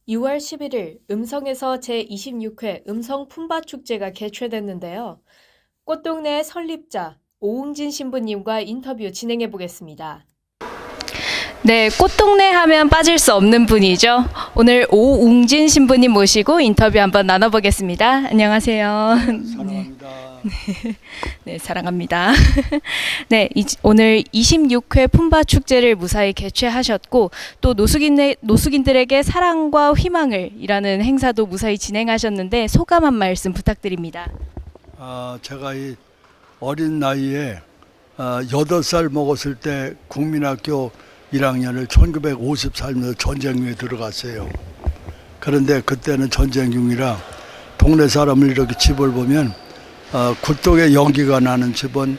2월 11일 음성에서 제26회 음성 품바 축제가 개최됐는데요. 꽃동네 설립자 오웅진 신부님과 인터뷰 진행해 보겠습니다. 네, 꽃동네 하면 빠질 수 없는 분이죠. 오늘 오웅진 신부님 모시고 인터뷰 한번 나눠보겠습니다. 안녕하세요. 사랑합니다. 네, 사랑합니다. 네, 오늘 26회 품바 축제를 무사히 개최하셨고 또 노숙인들에게 사랑과 희망을 이라는 행사도 무사히 진행하셨는데 소감 한 말씀 부탁드립니다. 제가 이 어린 나이에 8살 먹었을 때 국민학교 1학년을 1954년에 전쟁 중에 들어갔어요. 그런데 그때는 전쟁 중이라 동네 사람을 이렇게 집을 보면 굴뚝에 연기가 나는 집은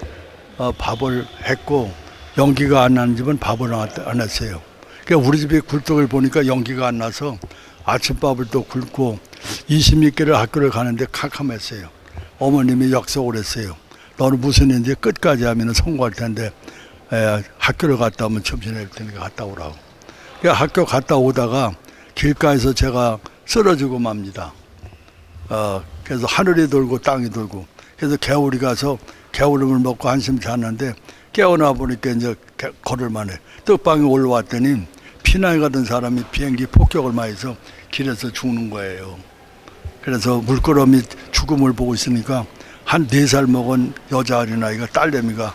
밥을 했고 연기가 안 나는 집은 밥을 안 했어요. 그러니까 우리 집이 굴뚝을 보니까 연기가 안 나서 아침밥을 또 굶고 26개를 학교를 가는데 캄캄했어요. 어머님이 약속을 했어요. 너는 무슨 일인지 끝까지 하면 성공할 텐데 학교를 갔다 오면 점심 낼 테니까 갔다 오라고. 그러니까 학교 갔다 오다가 길가에서 제가 쓰러지고 맙니다. 그래서 하늘이 돌고 땅이 돌고 그래서 개울이 가서 개울음을 먹고 한숨 잤는데 깨어나 보니까 이제 걸을만해. 떡방에 올라왔더니 피난이 가던 사람이 비행기 폭격을 맞아서 길에서 죽는 거예요. 그래서 물끄러미 죽음을 보고 있으니까 한 4살 먹은 여자 어린아이가 딸내미가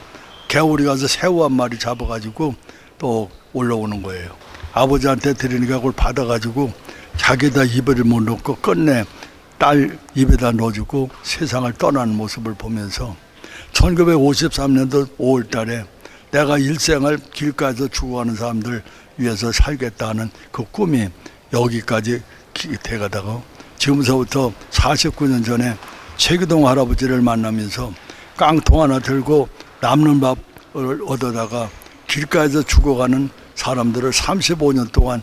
개울이 가서 새우 한 마리 잡아가지고 또 올라오는 거예요. 아버지한테 드리니까 그걸 받아가지고 자기다 입에 못 넣고 끝내 딸 입에다 넣어주고 세상을 떠나는 모습을 보면서 1953년도 5월 달에 내가 일생을 길가에서 죽어가는 사람들 위해서 살겠다는 그 꿈이 여기까지 돼가다가 지금서부터 49년 전에 최기동 할아버지를 만나면서 깡통 하나 들고 남는 밥을 얻어다가 길가에서 죽어가는 사람들을 35년 동안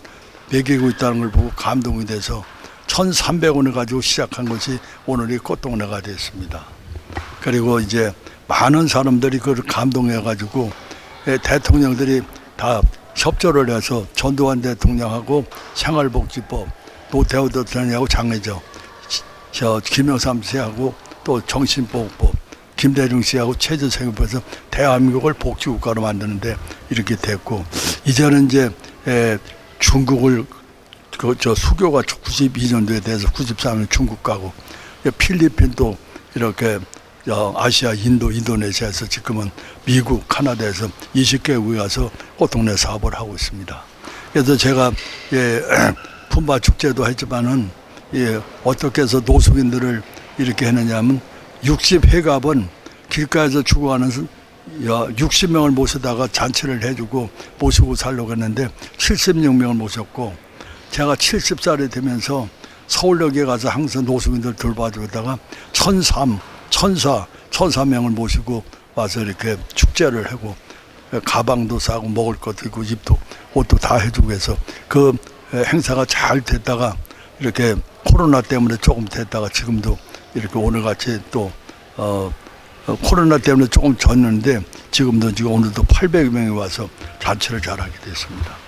먹이고 있다는 걸 보고 감동이 돼서 1,300원을 가지고 시작한 것이 오늘의 꽃동네가 됐습니다. 그리고 이제 많은 사람들이 그걸 감동해가지고 대통령들이 다 협조를 해서 전두환 대통령하고 생활복지법, 노태우 대통령하고 장애적, 김영삼 씨하고 또 정신보호법, 김대중 씨하고 최저생활법에서 대한민국을 복지국가로 만드는데 이렇게 됐고 이제는 이제 중국을 수교가 92년도에 돼서 93년 중국 가고 필리핀도 이렇게 아시아, 인도네시아에서 지금은 미국, 카나다에서 20개국에 가서 꽃동네 사업을 하고 있습니다. 그래서 제가 품바 축제도 했지만은 어떻게 해서 노숙인들을 이렇게 했느냐면 60회갑은 길가에서 죽어가는 60명을 모시다가 잔치를 해주고 모시고 살려고 했는데 76명을 모셨고 제가 70살이 되면서 서울역에 가서 항상 노숙인들 돌봐주다가 1,004명을 모시고 와서 이렇게 축제를 하고 가방도 싸고 먹을 것도 있고 입도 옷도 다 해주고 해서 그 행사가 잘 됐다가 이렇게 코로나 때문에 조금 됐다가 지금도 이렇게 오늘같이 또 코로나 때문에 조금 졌는데 지금 오늘도 800명이 와서 잔치를 잘하게 됐습니다.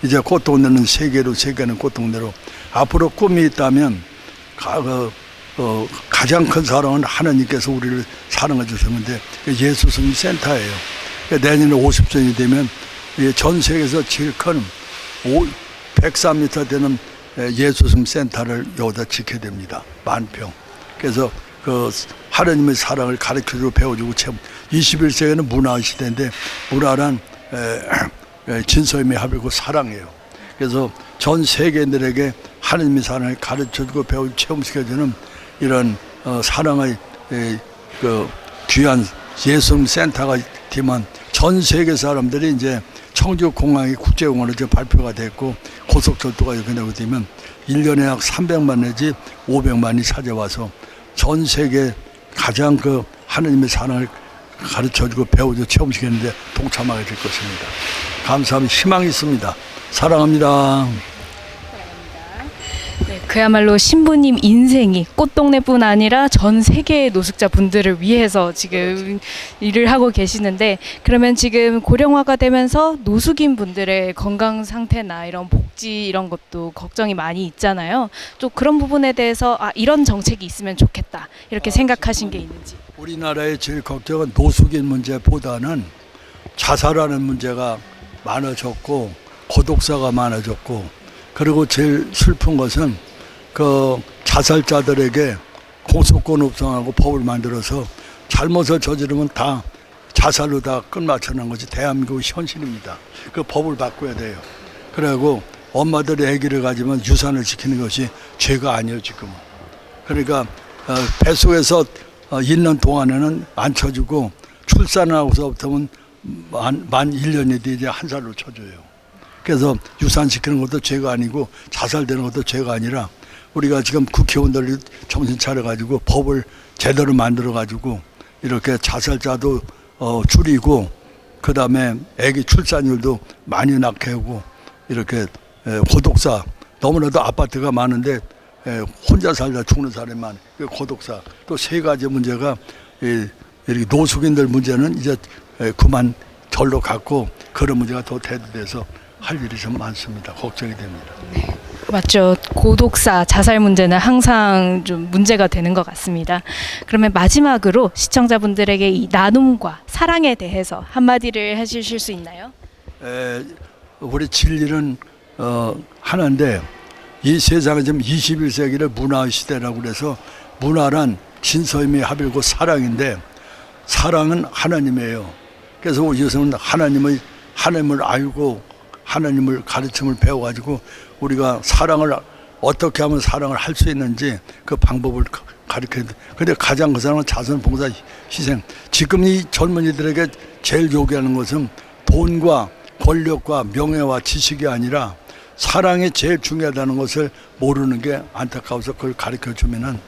이제 꽃동네는 세계는 꽃동네로 앞으로 꿈이 있다면 가장 큰 사랑은 하나님께서 우리를 사랑해 주셨는데 예수승 센터예요. 내년에 50전이 되면 전 세계에서 제일 큰 103m 되는 예수승 센터를 여기다 짓게 됩니다. 10,000평. 그래서 그 하나님의 사랑을 가르쳐주고 배워주고 21세기는 문화 시대인데 문화란 진서임의 합이고 사랑이에요. 그래서 전 세계인들에게 하나님의 사랑을 가르쳐주고 배우고 체험시켜주는 이런 사랑의 그 귀한 예수님 센터가 되면 전 세계 사람들이 이제 청주공항이 국제공항으로 발표가 됐고 고속철도가 이렇게 되면 1년에 약 300만 내지 500만이 찾아와서 전 세계 가장 그 하나님의 사랑을 가르쳐주고 배워주고 체험시키는데 동참하게 될 것입니다. 감사합니다. 희망이 있습니다. 사랑합니다. 네, 그야말로 신부님 인생이 꽃동네뿐 아니라 전 세계의 노숙자 분들을 위해서 지금 일을 하고 계시는데 그러면 지금 고령화가 되면서 노숙인 분들의 건강 상태나 이런 복지 이런 것도 걱정이 많이 있잖아요. 또 그런 부분에 대해서 이런 정책이 있으면 좋겠다 이렇게 생각하신 게 있는지. 우리나라의 제일 걱정은 노숙인 문제보다는 자살하는 문제가 많아졌고 고독사가 많아졌고, 그리고 제일 슬픈 것은 그 자살자들에게 공소권 없성하고 법을 만들어서 잘못을 저지르면 다 자살로 다 끝마쳐는 것이 대한민국 현실입니다. 그 법을 바꿔야 돼요. 그리고 엄마들이 아기를 가지면 유산을 지키는 것이 죄가 아니에요, 지금은. 그러니까 뱃속에서 있는 동안에는 안 쳐주고 출산하고서부터는 만 1년이 돼 이제 1살로 쳐줘요. 그래서 유산시키는 것도 죄가 아니고 자살되는 것도 죄가 아니라, 우리가 지금 국회의원들이 정신 차려가지고 법을 제대로 만들어가지고 이렇게 자살자도 줄이고, 그 다음에 아기 출산율도 많이 낳게 하고, 이렇게 고독사, 너무나도 아파트가 많은데 혼자 살다 죽는 사람이 많아요. 고독사. 또 세 가지 문제가, 이렇게 노숙인들 문제는 이제 그만 절로 갔고, 그런 문제가 더 대두돼서 할 일이 좀 많습니다. 걱정이 됩니다. 맞죠. 고독사, 자살 문제는 항상 좀 문제가 되는 것 같습니다. 그러면 마지막으로 시청자분들에게 이 나눔과 사랑에 대해서 한마디를 해주실 수 있나요? 우리 진리는 하나인데, 이 세상은 지금 21세기를 문화 시대라고 그래서, 문화란 진서임이 합일고 사랑인데, 사랑은 하나님이에요. 그래서 요새는 하나님을 알고 하나님을 가르침을 배워가지고 우리가 사랑을 어떻게 하면 사랑을 할 수 있는지 그 방법을 가르쳐야 돼. 근데 가장 그 사람은 자선, 봉사, 희생. 지금 이 젊은이들에게 제일 요구하는 것은 돈과 권력과 명예와 지식이 아니라 사랑이 제일 중요하다는 것을 모르는 게 안타까워서, 그걸 가르쳐주면은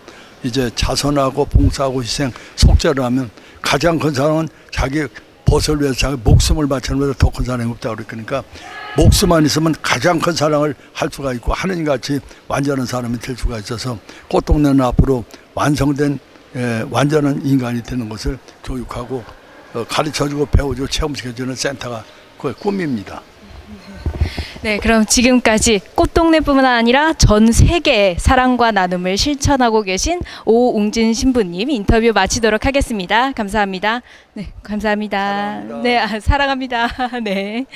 이제 자선하고 봉사하고 희생 속죄를 하면, 가장 큰 사람은 자기 벗을 위해서 자기 목숨을 바치는 것보다 더 큰 사랑이 없다고 그러니까, 목숨만 있으면 가장 큰 사랑을 할 수가 있고 하느님같이 완전한 사람이 될 수가 있어서, 꽃동네는 앞으로 완성된 완전한 인간이 되는 것을 교육하고 가르쳐주고 배워주고 체험시켜주는 센터가 그의 꿈입니다. 네, 그럼 지금까지 꽃동네뿐만 아니라 전 세계의 사랑과 나눔을 실천하고 계신 오웅진 신부님 인터뷰 마치도록 하겠습니다. 감사합니다. 네, 감사합니다. 사랑합니다. 네, 사랑합니다. 네.